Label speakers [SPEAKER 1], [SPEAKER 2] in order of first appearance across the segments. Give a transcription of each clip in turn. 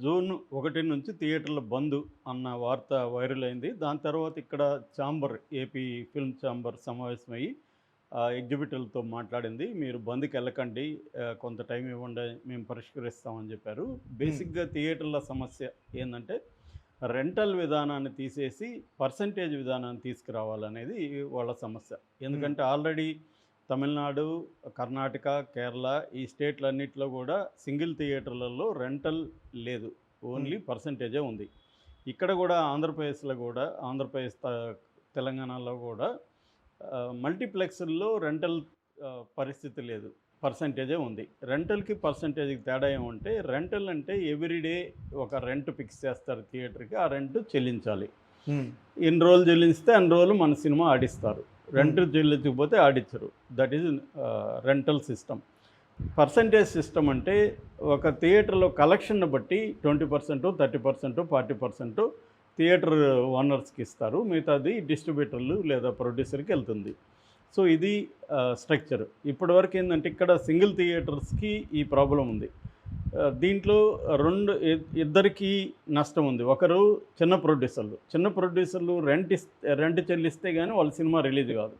[SPEAKER 1] June 1 నుంచి థియేటర్ల బంద్ అన్న వార్త వైరల్ అయింది. దాని తర్వాత ఇక్కడ ఛాంబర్ ఏపీ ఫిల్మ్ ఛాంబర్ సమావేశమయ్యి ఎగ్జిబిటర్లతో మాట్లాడింది. మీరు బంద్‌కి వెళ్ళకండి, కొంత టైం ఇవ్వండి, మేము పరిష్కరిస్తామని చెప్పారు. బేసిక్‌గా థియేటర్ల సమస్య ఏందంటే రెంటల్ విధానాన్ని తీసేసి పర్సంటేజ్ విధానాన్ని తీసుకురావాలనేది వాళ్ళ సమస్య. ఎందుకంటే ఆల్రెడీ తమిళనాడు, కర్ణాటక, కేరళ ఈ స్టేట్లన్నిటిలో కూడా సింగిల్ థియేటర్లలో రెంటల్ లేదు. ఓన్లీ పర్సంటేజే ఉంది. ఇక్కడ కూడా ఆంధ్రప్రదేశ్‌లో కూడా తెలంగాణలో కూడా మల్టీప్లెక్స్‌ల్లో రెంటల్ పరిస్థితి లేదు. పర్సంటేజే ఉంది. రెంటల్‌కి పర్సంటేజ్‌కి తేడా ఏమంటే రెంటల్ అంటే ఎవ్రీడే ఒక రెంట్ ఫిక్స్ చేస్తారు థియేటర్‌కి. ఆ రెంట్ చెల్లించాలి. ఎన్ని రోజులు చెల్లిస్తే అన్ని రోజులు మన సినిమా ఆడిస్తారు. రెంట్ చెల్లించకపోతే ఆడించరు. That is rental system. Percentage system అంటే ఒక థియేటర్లో కలెక్షన్‌ని బట్టి 20%, 30%, 40% థియేటర్ ఓనర్స్కి ఇస్తారు. మిగతాది డిస్ట్రిబ్యూటర్లు లేదా ప్రొడ్యూసర్కి వెళ్తుంది. సో ఇది స్ట్రక్చర్. ఇప్పటివరకు ఏంటంటే ఇక్కడ సింగిల్ థియేటర్స్కి ఈ ప్రాబ్లం ఉంది. దీంట్లో ఇద్దరికీ నష్టం ఉంది. ఒకరు చిన్న ప్రొడ్యూసర్లు రెంట్ చెల్లిస్తే కానీ వాళ్ళ సినిమా రిలీజ్ కాదు.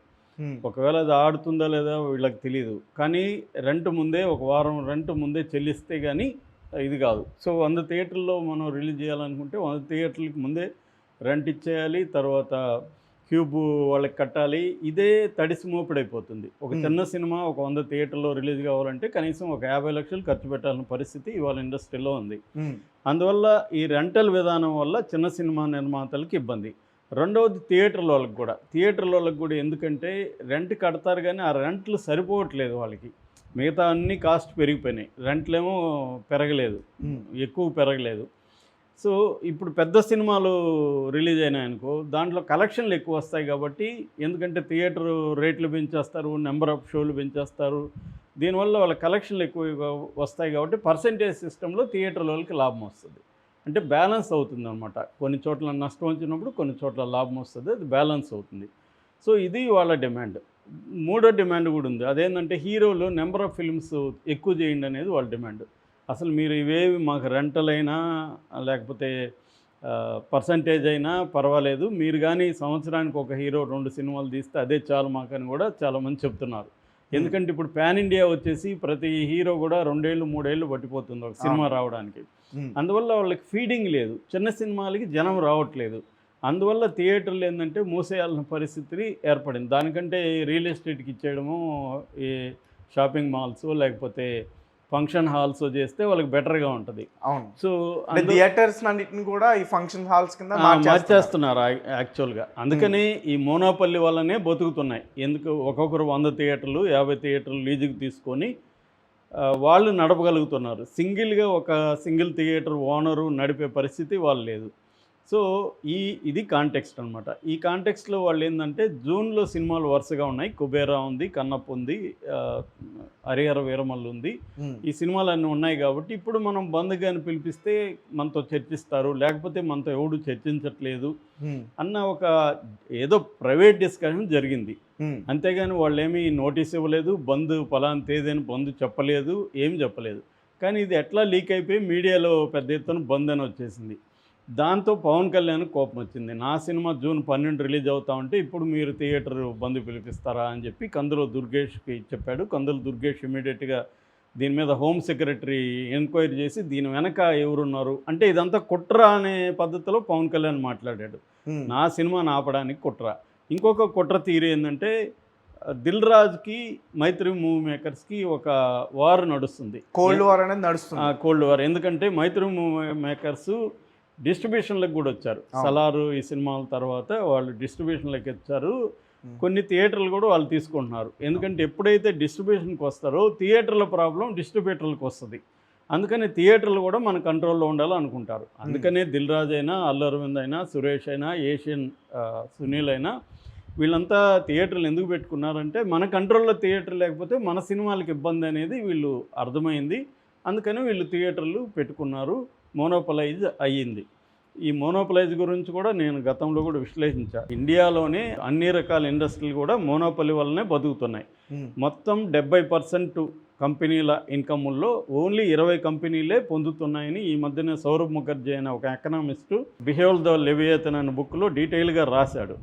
[SPEAKER 1] ఒకవేళ అది ఆడుతుందా లేదా వీళ్ళకి తెలియదు. కానీ ఒక వారం రెంట్ ముందే చెల్లిస్తే కానీ ఇది కాదు. సో 100 థియేటర్లో మనం రిలీజ్ చేయాలనుకుంటే 100 థియేటర్లకి ముందే రెంట్ ఇచ్చేయాలి. తర్వాత క్యూబ్ వాళ్ళకి కట్టాలి. ఇదే తడిసి మోపుడైపోతుంది. ఒక చిన్న సినిమా ఒక 100 థియేటర్లో రిలీజ్ కావాలంటే కనీసం ఒక 50 లక్షలు ఖర్చు పెట్టాల్సిన పరిస్థితి ఇవాళ ఇండస్ట్రీలో ఉంది. అందువల్ల ఈ రెంటల్ విధానం వల్ల చిన్న సినిమా నిర్మాతలకు ఇబ్బంది. రెండవది థియేటర్ల వాళ్ళకి కూడా ఎందుకంటే రెంట్ కడతారు కానీ ఆ రెంట్లు సరిపోవట్లేదు వాళ్ళకి. మిగతా అన్ని కాస్ట్ పెరిగిపోయినాయి. రెంట్లేమో ఎక్కువ పెరగలేదు. సో ఇప్పుడు పెద్ద సినిమాలు రిలీజ్ అయినాయనుకో దాంట్లో కలెక్షన్లు ఎక్కువ వస్తాయి కాబట్టి, ఎందుకంటే థియేటర్ రేట్లు పెంచేస్తారు, నెంబర్ ఆఫ్ షోలు పెంచేస్తారు. దీనివల్ల వాళ్ళ కలెక్షన్లు ఎక్కువగా వస్తాయి కాబట్టి పర్సంటేజ్ సిస్టంలో థియేటర్ వాళ్ళకి లాభం వస్తుంది. అంటే బ్యాలెన్స్ అవుతుంది అనమాట. కొన్ని చోట్ల నష్టం వచ్చినప్పుడు కొన్ని చోట్ల లాభం వస్తుంది. అది బ్యాలెన్స్ అవుతుంది. సో ఇది వాళ్ళ డిమాండ్. మూడో డిమాండ్ కూడా ఉంది. అదేంటంటే హీరోలు నెంబర్ ఆఫ్ ఫిల్మ్స్ ఎక్కువ చేయండి అనేది వాళ్ళ డిమాండ్. అసలు మీరు ఇవేవి మాకు రెంటల్ అయినా లేకపోతే పర్సంటేజ్ అయినా పర్వాలేదు, మీరు కానీ సంవత్సరానికి ఒక హీరో 2 సినిమాలు తీస్తే అదే చాలు మాకని కూడా చాలామంది చెప్తున్నారు. ఎందుకంటే ఇప్పుడు పాన్ ఇండియా వచ్చేసి ప్రతి హీరో కూడా 2 ఏళ్ళు 3 ఏళ్ళు పట్టిపోతుంది ఒక సినిమా రావడానికి. అందువల్ల వాళ్ళకి ఫీడింగ్ లేదు. చిన్న సినిమాలకి జనం రావట్లేదు. అందువల్ల థియేటర్లు ఏంటంటే మూసేయాల్సిన పరిస్థితి ఏర్పడింది. దానికంటే రియల్ ఎస్టేట్కి ఇచ్చేయడము, ఈ షాపింగ్ మాల్స్ లేకపోతే ఫంక్షన్ హాల్స్ చేస్తే వాళ్ళకి బెటర్గా ఉంటుంది.
[SPEAKER 2] అవును. సో థియేటర్స్ అన్నిటిని కూడా ఈ ఫంక్షన్ హాల్స్ కింద
[SPEAKER 1] మార్చేస్తున్నారు యాక్చువల్గా. అందుకని ఈ మోనోపల్లి వల్లనే బతుకుతున్నాయి. ఒక్కొక్కరు 100 థియేటర్లు 50 థియేటర్లు లీజుకి తీసుకొని వాళ్ళు నడపగలుగుతున్నారు. సింగిల్ థియేటర్ ఓనరు నడిపే పరిస్థితి వాళ్ళు లేదు. సో ఇది కాంటెక్స్ట్ అనమాట. ఈ కాంటెక్స్ట్లో వాళ్ళు ఏంటంటే జూన్లో సినిమాలు వరుసగా ఉన్నాయి. కుబేరా ఉంది, కన్నప్ప ఉంది, హరిహర వీరమల్లు ఉంది. ఈ సినిమాలన్నీ ఉన్నాయి కాబట్టి ఇప్పుడు మనం బంద్ గాని పిలిపిస్తే మనతో చర్చిస్తారు, లేకపోతే మనతో ఎవడు చర్చించట్లేదు అన్న ఒక ఏదో ప్రైవేట్ డిస్కషన్ జరిగింది. అంతేగాని వాళ్ళు ఏమీ నోటీస్ ఇవ్వలేదు, బంద్ పలానా తేదీని బంద్ చెప్పలేదు, ఏం చెప్పలేదు. కానీ ఇది ఎట్లా లీక్ అయిపోయి మీడియాలో పెద్ద ఎత్తున బంద్ అని వచ్చేసింది. దాంతో పవన్ కళ్యాణ్ కోపం వచ్చింది. నా సినిమా జూన్ 12 రిలీజ్ అవుతా ఉంటే ఇప్పుడు మీరు థియేటర్ బంద్ పిలిపిస్తారా అని చెప్పి కందుల దుర్గేష్కి చెప్పాడు. కందుల దుర్గేష్ ఇమీడియట్గా దీని మీద హోమ్ సెక్రటరీ ఎంక్వైరీ చేసి దీని వెనక ఎవరున్నారు అంటే ఇదంతా కుట్ర అనే పద్ధతిలో పవన్ కళ్యాణ్ మాట్లాడాడు. నా సినిమాని ఆపడానికి కుట్ర. ఇంకొక కుట్ర తీరు ఏంటంటే దిల్ రాజుకి మైత్రి మూవీ మేకర్స్కి ఒక వార్ నడుస్తుంది.
[SPEAKER 2] కోల్డ్ వార్ అనేది నడుస్తుంది.
[SPEAKER 1] Cold war. ఎందుకంటే మైత్రి మూవీ మేకర్స్ డిస్ట్రిబ్యూషన్లకు కూడా వచ్చారు. సలారు ఈ సినిమాల తర్వాత వాళ్ళు డిస్ట్రిబ్యూషన్లకు వచ్చారు. కొన్ని థియేటర్లు కూడా వాళ్ళు తీసుకుంటున్నారు. ఎందుకంటే ఎప్పుడైతే డిస్ట్రిబ్యూషన్కి వస్తారో థియేటర్ల ప్రాబ్లం డిస్ట్రిబ్యూటర్లకు వస్తుంది. అందుకని థియేటర్లు కూడా మన కంట్రోల్లో ఉండాలనుకుంటారు. అందుకనే దిల్ రాజు అయినా, అల్లు అరవింద్ అయినా, సురేష్ అయినా, ఏషియన్ సునీల్ అయినా వీళ్ళంతా థియేటర్లు ఎందుకు పెట్టుకున్నారంటే మన కంట్రోల్లో థియేటర్ లేకపోతే మన సినిమాలకు ఇబ్బంది అనేది వీళ్ళు అర్థమైంది. అందుకని వీళ్ళు థియేటర్లు పెట్టుకున్నారు. మోనోపలైజ్ అయ్యింది. ఈ మోనోపలైజ్ గురించి కూడా నేను గతంలో కూడా విశ్లేషించాను. ఇండియాలోనే అన్ని రకాల ఇండస్ట్రీలు కూడా మోనోపలి వల్లనే బతుకుతున్నాయి. మొత్తం 70% కంపెనీల ఇన్కముల్లో ఓన్లీ 20 కంపెనీలే పొందుతున్నాయని ఈ మధ్యన సౌరభ్ ముఖర్జీ అనే ఒక ఎకనామిస్టు బిహేవ్ ద లెవియేతన్ అనే బుక్లో డీటెయిల్గా రాశాడు.